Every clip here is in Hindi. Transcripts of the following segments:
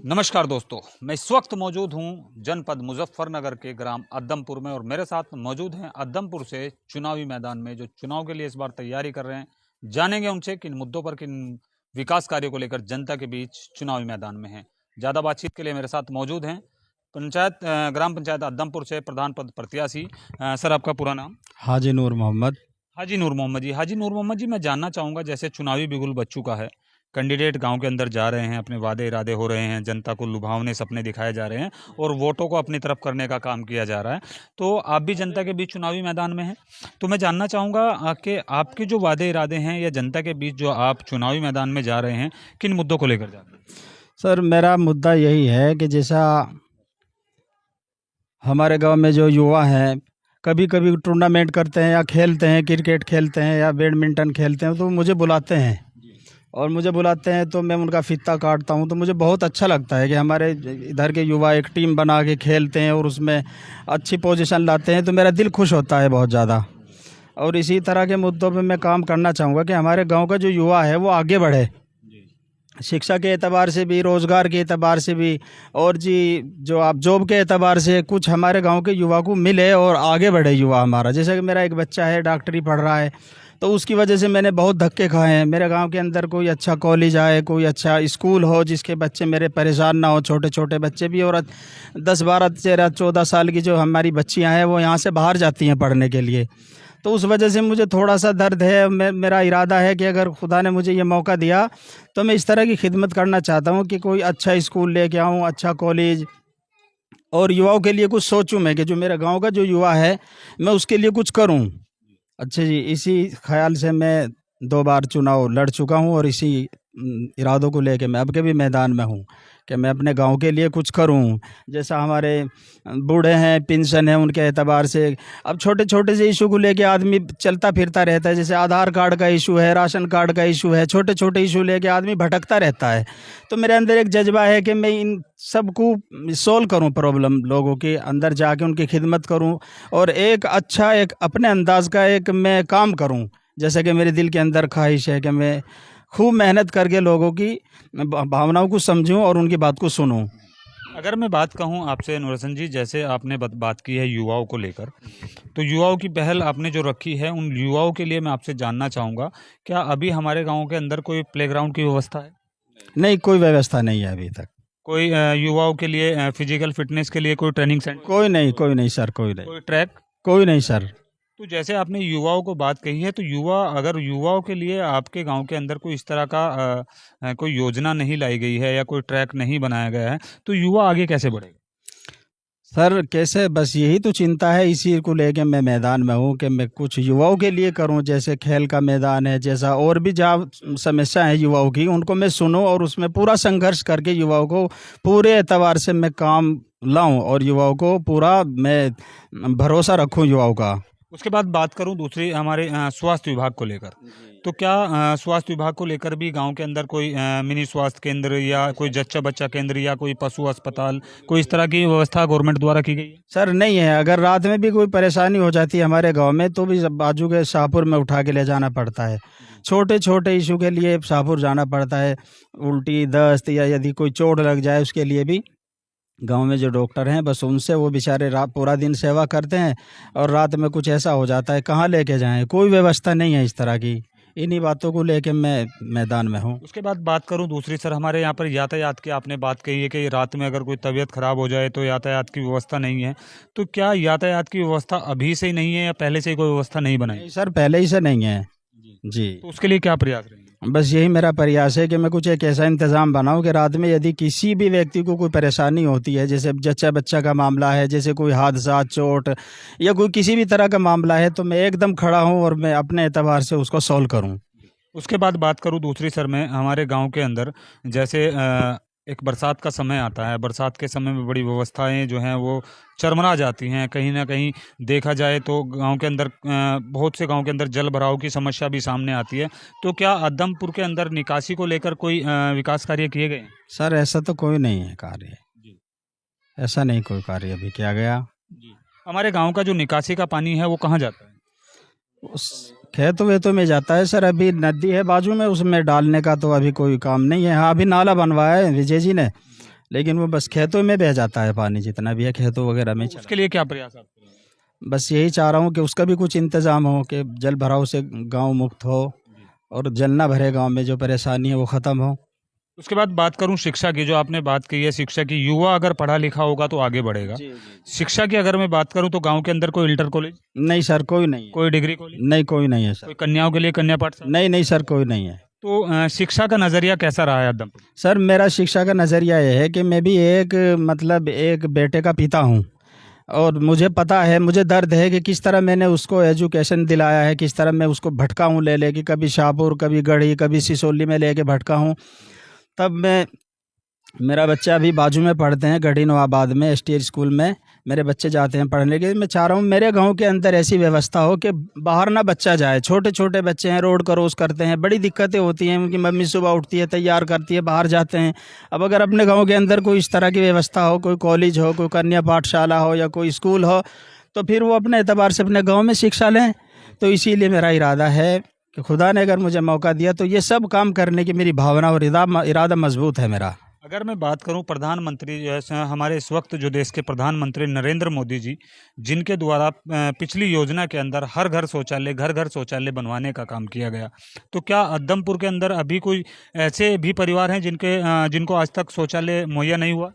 नमस्कार दोस्तों, मैं इस वक्त मौजूद हूं जनपद मुजफ्फरनगर के ग्राम अद्दमपुर में और मेरे साथ मौजूद हैं अद्दमपुर से चुनावी मैदान में जो चुनाव के लिए इस बार तैयारी कर रहे हैं। जानेंगे उनसे किन मुद्दों पर, किन विकास कार्यों को लेकर जनता के बीच चुनावी मैदान में हैं। ज़्यादा बातचीत के लिए मेरे साथ मौजूद हैं ग्राम पंचायत अद्दमपुर से प्रधान पद प्रत्याशी। सर, आपका पूरा नाम? हाजी नूर मोहम्मद। हाजी नूर मोहम्मद जी। हाजी नूर मोहम्मद जी, मैं जानना चाहूँगा, जैसे चुनावी बिगुल बज चुका है, कैंडिडेट गांव के अंदर जा रहे हैं, अपने वादे इरादे हो रहे हैं, जनता को लुभावने सपने दिखाए जा रहे हैं और वोटों को अपनी तरफ करने का काम किया जा रहा है। तो आप भी जनता के बीच चुनावी मैदान में हैं, तो मैं जानना चाहूँगा कि आपके जो वादे इरादे हैं या जनता के बीच जो आप चुनावी मैदान में जा रहे हैं, किन मुद्दों को लेकर जा रहे हैं? सर, मेरा मुद्दा यही है कि जैसा हमारे गांव में जो युवा हैं, कभी कभी टूर्नामेंट करते हैं या खेलते हैं, क्रिकेट खेलते हैं या बैडमिंटन खेलते हैं, तो मुझे बुलाते हैं और मुझे बुलाते हैं तो मैं उनका फीता काटता हूं। तो मुझे बहुत अच्छा लगता है कि हमारे इधर के युवा एक टीम बना के खेलते हैं और उसमें अच्छी पोजीशन लाते हैं, तो मेरा दिल खुश होता है बहुत ज़्यादा। और इसी तरह के मुद्दों पे मैं काम करना चाहूँगा कि हमारे गांव का जो युवा है वो आगे बढ़े, शिक्षा के एतबार से भी, रोज़गार के एतबार से भी, और जी जो आप जॉब के एतबार से कुछ हमारे गांव के युवा को मिले और आगे बढ़े युवा हमारा। जैसे कि मेरा एक बच्चा है, डॉक्टरी पढ़ रहा है, तो उसकी वजह से मैंने बहुत धक्के खाए हैं। मेरे गांव के अंदर कोई अच्छा कॉलेज आए, कोई अच्छा स्कूल हो जिसके बच्चे मेरे परेशान ना हो, छोटे छोटे बच्चे भी, और 10, 12, 13, 14 साल की जो हमारी बच्चियां हैं वो यहाँ से बाहर जाती हैं पढ़ने के लिए। तो उस वजह से मुझे थोड़ा सा दर्द है। मेरा इरादा है कि अगर खुदा ने मुझे ये मौका दिया तो मैं इस तरह की खिदमत करना चाहता हूँ कि कोई अच्छा स्कूल लेके आऊँ, अच्छा कॉलेज, और युवाओं के लिए कुछ सोचूं मैं कि जो मेरा गांव का जो युवा है मैं उसके लिए कुछ करूं। अच्छा जी, इसी ख्याल से मैं 2 बार चुनाव लड़ चुका हूं और इसी इरादों को लेके मैं अब के भी मैदान में हूं कि मैं अपने गांव के लिए कुछ करूं। जैसा हमारे बूढ़े हैं, पेंशन है, उनके एतबार से अब छोटे छोटे से इशू को लेके आदमी चलता फिरता रहता है। जैसे आधार कार्ड का इशू है, राशन कार्ड का इशू है, छोटे छोटे इशू लेके आदमी भटकता रहता है। तो मेरे अंदर एक जज्बा है कि मैं इन सब को सोल्व करूं, प्रॉब्लम लोगों के अंदर जाके उनकी खिदमत करूं और एक अच्छा, एक अपने अंदाज का एक मैं काम करूं। जैसे कि मेरे दिल के अंदर ख्वाहिश है कि मैं खूब मेहनत करके लोगों की भावनाओं को समझूं और उनकी बात को सुनूं। अगर मैं बात कहूं आपसे नूरहसन जी, जैसे आपने बात की है युवाओं को लेकर, तो युवाओं की पहल आपने जो रखी है, उन युवाओं के लिए मैं आपसे जानना चाहूँगा, क्या अभी हमारे गाँव के अंदर कोई प्लेग्राउंड की व्यवस्था है? नहीं, कोई व्यवस्था नहीं है अभी तक। कोई युवाओं के लिए फिजिकल फिटनेस के लिए कोई ट्रेनिंग सेंटर? कोई नहीं सर, कोई नहीं। कोई ट्रैक? कोई नहीं सर। तो जैसे आपने युवाओं को बात कही है, तो अगर युवाओं के लिए आपके गांव के अंदर कोई इस तरह का कोई योजना नहीं लाई गई है या कोई ट्रैक नहीं बनाया गया है, तो युवा आगे कैसे बढ़ेगा? सर कैसे, बस यही तो चिंता है, इसी को लेके मैं मैदान में हूँ कि मैं कुछ युवाओं के लिए करूँ। जैसे खेल का मैदान है, जैसा और भी जहाँ समस्या है युवाओं की, उनको मैं सुनूँ और उसमें पूरा संघर्ष करके युवाओं को पूरे एतबार से मैं काम लाऊं और युवाओं को पूरा मैं भरोसा रखूं युवाओं का। उसके बाद बात करूं दूसरी हमारे स्वास्थ्य विभाग को लेकर, तो क्या स्वास्थ्य विभाग को लेकर भी गांव के अंदर कोई मिनी स्वास्थ्य केंद्र या कोई जच्चा बच्चा केंद्र या कोई पशु अस्पताल, कोई इस तरह की व्यवस्था गवर्नमेंट द्वारा की गई है? सर नहीं है। अगर रात में भी कोई परेशानी हो जाती है हमारे गांव में तो भी बाजू के शाहपुर में उठा के ले जाना पड़ता है। छोटे छोटे इशू के लिए शाहपुर जाना पड़ता है। उल्टी, दस्त या यदि कोई चोट लग जाए उसके लिए भी गांव में जो डॉक्टर हैं बस उनसे वो बेचारे पूरा दिन सेवा करते हैं और रात में कुछ ऐसा हो जाता है, कहाँ लेके जाएं, कोई व्यवस्था नहीं है इस तरह की। इन्हीं बातों को लेके मैं मैदान में हूँ। उसके बाद बात करूं दूसरी, सर हमारे यहाँ पर यातायात की आपने बात कही है कि रात में अगर कोई तबीयत खराब हो जाए तो यातायात की व्यवस्था नहीं है, तो क्या यातायात की व्यवस्था अभी से ही नहीं है या पहले से ही कोई व्यवस्था नहीं बनाई? सर पहले ही से नहीं है जी। तो उसके लिए क्या प्रयास रहेंगे? बस यही मेरा प्रयास है कि मैं कुछ एक ऐसा इंतज़ाम बनाऊं कि रात में यदि किसी भी व्यक्ति को कोई परेशानी होती है, जैसे जच्चा बच्चा का मामला है, जैसे कोई हादसा, चोट या कोई किसी भी तरह का मामला है, तो मैं एकदम खड़ा हूं और मैं अपने एतबार से उसको सॉल्व करूं। उसके बाद बात करूं दूसरी, सर मैं हमारे गांव के अंदर जैसे एक बरसात का समय आता है, बरसात के समय में बड़ी व्यवस्थाएं जो हैं वो चरमरा जाती हैं। कहीं ना कहीं देखा जाए तो गांव के अंदर बहुत से गांव के अंदर जल भराव की समस्या भी सामने आती है। तो क्या अद्दमपुर के अंदर निकासी को लेकर कोई विकास कार्य किए गए? सर ऐसा तो कोई नहीं है कार्य, ऐसा नहीं कोई कार्य अभी किया गया। हमारे गाँव का जो निकासी का पानी है वो कहाँ जाता है? खेतों वेतों में जाता है सर। अभी नदी है बाजू में, उसमें डालने का तो अभी कोई काम नहीं है। हाँ, अभी नाला बनवाया है विजय जी ने, लेकिन वो बस खेतों में बह जाता है पानी, जितना भी है खेतों वगैरह में तो चला। उसके लिए क्या प्रयास आप कर रहे हैं? बस यही चाह रहा हूँ कि उसका भी कुछ इंतज़ाम हो, कि जल भराव से गांव मुक्त हो और जल ना भरे गांव में, जो परेशानी है वो ख़त्म हो। उसके बाद बात करूं शिक्षा की, जो आपने बात की है शिक्षा की, युवा अगर पढ़ा लिखा होगा तो आगे बढ़ेगा। जी। शिक्षा की अगर मैं बात करूं तो गांव के अंदर कोई इंटर कॉलेज, नहीं सर, कोई नहीं है। कोई डिग्री कॉलेज, नहीं, कोई नहीं है सर। कोई कन्याओं के लिए कन्या पाठशाला? नहीं नहीं सर, कोई नहीं है। तो शिक्षा का नज़रिया कैसा रहा है आदमपुर? सर मेरा शिक्षा का नज़रिया ये है कि मैं भी एक मतलब एक बेटे का पिता हूँ, और मुझे पता है, मुझे दर्द है कि किस तरह मैंने उसको एजुकेशन दिलाया है, किस तरह मैं उसको भटका हूँ ले कि कभी शाहपुर, कभी गढ़ी, कभी सिसोली में लेके भटका हूँ। तब मैं, मेरा बच्चा अभी बाजू में पढ़ते हैं गढ़ी नवाबाद में एसटी स्कूल में, मेरे बच्चे जाते हैं पढ़ने के लिए। मैं चाह रहा हूँ मेरे गांव के अंदर ऐसी व्यवस्था हो कि बाहर ना बच्चा जाए। छोटे छोटे बच्चे हैं, रोड क्रॉस करते हैं, बड़ी दिक्कतें होती हैं। उनकी मम्मी सुबह उठती है, तैयार करती है, बाहर जाते हैं। अब अगर अपने गाँव के अंदर कोई इस तरह की व्यवस्था हो, कोई कॉलेज हो, कोई कन्या पाठशाला हो या कोई स्कूल हो, तो फिर वो अपने एतबार से अपने गाँव में शिक्षा लें। तो इसीलिए मेरा इरादा है कि खुदा ने अगर मुझे मौका दिया तो ये सब काम करने की मेरी भावना और इरादा मजबूत है मेरा। अगर मैं बात करूं प्रधानमंत्री, जैसे हमारे इस वक्त जो देश के प्रधानमंत्री नरेंद्र मोदी जी, जिनके द्वारा पिछली योजना के अंदर हर घर शौचालय, घर घर शौचालय बनवाने का काम किया गया, तो क्या अद्दमपुर के अंदर अभी कोई ऐसे भी परिवार हैं जिनको आज तक शौचालय मुहैया नहीं हुआ?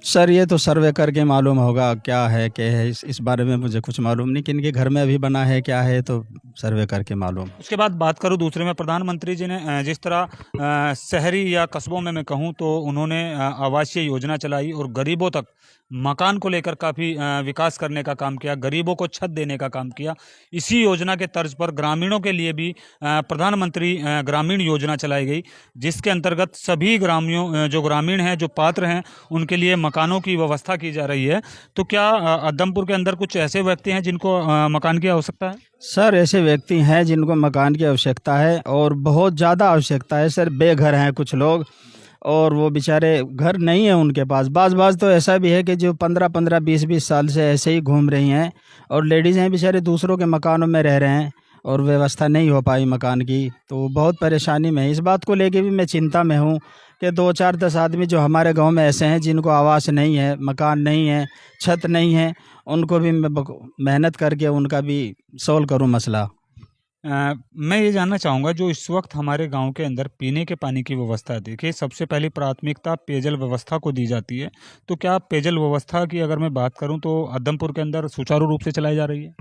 सर ये तो सर्वे करके मालूम होगा क्या है, क्या है। इस बारे में मुझे कुछ मालूम नहीं कि इनके घर में अभी बना है क्या है, तो सर्वे करके मालूम। उसके बाद बात करूं दूसरे में, प्रधानमंत्री जी ने जिस तरह शहरी या कस्बों में मैं कहूं तो उन्होंने आवासीय योजना चलाई और गरीबों तक मकान को लेकर काफ़ी विकास करने का काम किया, गरीबों को छत देने का काम किया। इसी योजना के तर्ज पर ग्रामीणों के लिए भी प्रधानमंत्री ग्रामीण योजना चलाई गई, जिसके अंतर्गत सभी जो ग्रामीण हैं, जो पात्र हैं, उनके लिए मकानों की व्यवस्था की जा रही है। तो क्या अद्दमपुर के अंदर कुछ ऐसे व्यक्ति हैं जिनको मकान की आवश्यकता है? सर ऐसे व्यक्ति हैं जिनको मकान की आवश्यकता है, और बहुत ज़्यादा आवश्यकता है सर। बेघर हैं कुछ लोग, और वो बेचारे घर नहीं है उनके पास। बाज़ तो ऐसा भी है कि जो 15-15, 20-20 साल से ऐसे ही घूम रही हैं, और लेडीज़ हैं बेचारे दूसरों के मकानों में रह रहे हैं, और व्यवस्था नहीं हो पाई मकान की, तो बहुत परेशानी में है। इस बात को लेके भी मैं चिंता में हूँ कि 2-4-10 आदमी जो हमारे गांव में ऐसे हैं जिनको आवास नहीं है, मकान नहीं है, छत नहीं है, उनको भी मैं मेहनत करके उनका भी सॉल्व करूँ मसला। मैं ये जानना चाहूँगा, जो इस वक्त हमारे गांव के अंदर पीने के पानी की व्यवस्था है, देखिए सबसे पहली प्राथमिकता पेयजल व्यवस्था को दी जाती है। तो क्या पेयजल व्यवस्था की अगर मैं बात करूं तो अद्दमपुर के अंदर सुचारू रूप से चलाई जा रही है?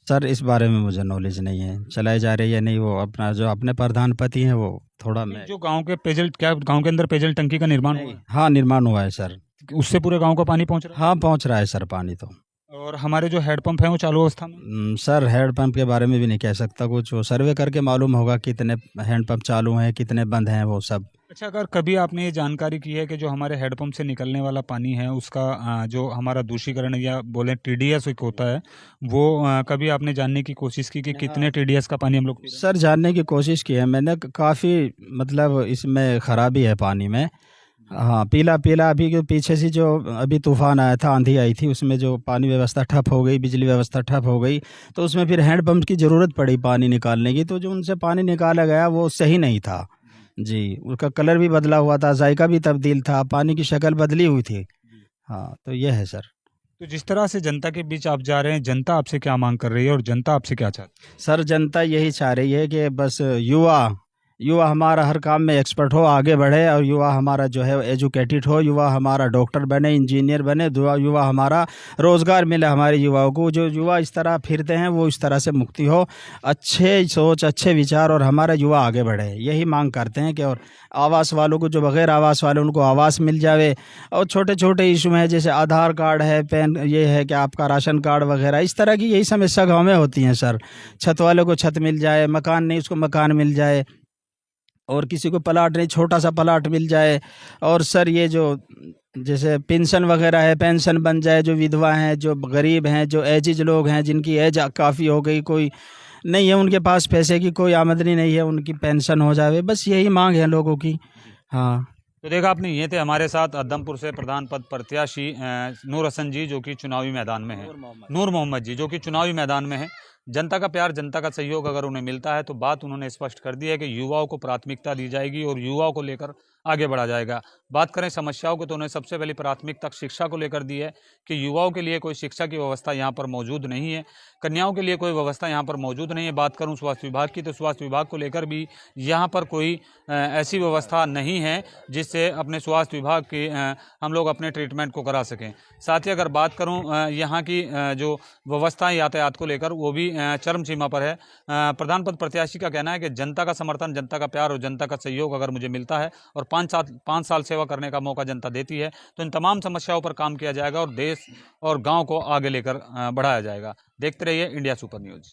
सर इस बारे में मुझे नॉलेज नहीं है, चलाई जा रही है नहीं, वो अपना जो अपने प्रधानपति हैं वो थोड़ा मैं। जो गांव के पेयजल, क्या गांव के अंदर पेयजल टंकी का निर्माण हुआ है? हाँ, निर्माण हुआ है सर। उससे पूरे गांव को पानी पहुंच रहा हाँ, पहुंच रहा है सर पानी तो। है? और हमारे जो हेडपंप हैं वो चालू अवस्था में? सर हैंडपम्प के बारे में भी नहीं कह सकता कुछ, वो सर्वे करके मालूम होगा कितने हैंडपम्प चालू हैं, कितने बंद हैं वो सब। अच्छा, अगर कभी आपने ये जानकारी की है कि जो हमारे हेडपंप से निकलने वाला पानी है उसका जो हमारा दूषीकरण या बोले टीडीएस एक होता है, वो कभी आपने जानने की कोशिश की कि कितने टीडीएस का पानी हम लोग पी रहे हैं? सर जानने की कोशिश की है मैंने, काफ़ी मतलब इसमें खराबी है पानी में। हाँ, पीला पीला अभी के पीछे से जो अभी तूफान आया था, आंधी आई थी, उसमें जो पानी व्यवस्था ठप हो गई, बिजली व्यवस्था ठप हो गई, तो उसमें फिर हैंडपम्प की ज़रूरत पड़ी पानी निकालने की। तो जो उनसे पानी निकाला गया वो सही नहीं था जी, उसका कलर भी बदला हुआ था, जायका भी तब्दील था, पानी की शक्ल बदली हुई थी। हाँ, तो ये है सर। तो जिस तरह से जनता के बीच आप जा रहे हैं, जनता आपसे क्या मांग कर रही है और जनता आपसे क्या चाहती है? सर जनता यही चाह रही है कि बस युवा हमारा हर काम में एक्सपर्ट हो, आगे बढ़े, और युवा हमारा जो है एजुकेटेड हो, युवा हमारा डॉक्टर बने, इंजीनियर बने, युवा हमारा रोज़गार मिले हमारे युवाओं को। जो युवा इस तरह फिरते हैं वो इस तरह से मुक्ति हो, अच्छे सोच, अच्छे विचार, और हमारा युवा आगे बढ़े, यही मांग करते हैं कि। और आवास वालों को, जो बगैर आवास वाले, उनको आवास मिल जावे। और छोटे छोटे इशू हैं जैसे आधार कार्ड है, पैन, ये है कि आपका राशन कार्ड वगैरह, इस तरह की यही समस्या गाँव में होती हैं सर। छत वाले को छत मिल जाए, मकान नहीं उसको मकान मिल जाए, और किसी को प्लाट नहीं, छोटा सा प्लाट मिल जाए। और सर ये जो जैसे पेंशन वगैरह है, पेंशन बन जाए, जो विधवा हैं, जो गरीब हैं, जो एजिज लोग हैं, जिनकी एज काफ़ी हो गई, कोई नहीं है उनके पास पैसे की कोई आमदनी नहीं है, उनकी पेंशन हो जाए, बस यही मांग है लोगों की। हाँ, तो देखा आपने, ये थे हमारे साथ अद्दमपुर से प्रधान पद प्रत्याशी नूर हसन जी, जो कि चुनावी मैदान में है, नूर मोहम्मद जी, जो कि चुनावी मैदान में है। जनता का प्यार, जनता का सहयोग अगर उन्हें मिलता है तो बात उन्होंने स्पष्ट कर दी है कि युवाओं को प्राथमिकता दी जाएगी और युवाओं को लेकर आगे बढ़ा जाएगा। बात करें समस्याओं को तो उन्हें सबसे पहली प्राथमिकता शिक्षा को लेकर दी है कि युवाओं के लिए कोई शिक्षा की व्यवस्था यहाँ पर मौजूद नहीं है, कन्याओं के लिए कोई व्यवस्था यहाँ पर मौजूद नहीं है। बात करूँ स्वास्थ्य विभाग की तो स्वास्थ्य विभाग को लेकर भी यहाँ पर कोई ऐसी व्यवस्था नहीं है जिससे अपने स्वास्थ्य विभाग की हम लोग अपने ट्रीटमेंट को करा सकें। साथ ही अगर बात करूँ यहाँ की जो व्यवस्था यातायात को लेकर वो भी चरम सीमा पर है। प्रधान पद प्रत्याशी का कहना है कि जनता का समर्थन, जनता का प्यार और जनता का सहयोग अगर मुझे मिलता है और 5 साल सेवा करने का मौका जनता देती है तो इन तमाम समस्याओं पर काम किया जाएगा और देश और गांव को आगे लेकर बढ़ाया जाएगा। देखते रहिए इंडिया सुपर न्यूज़।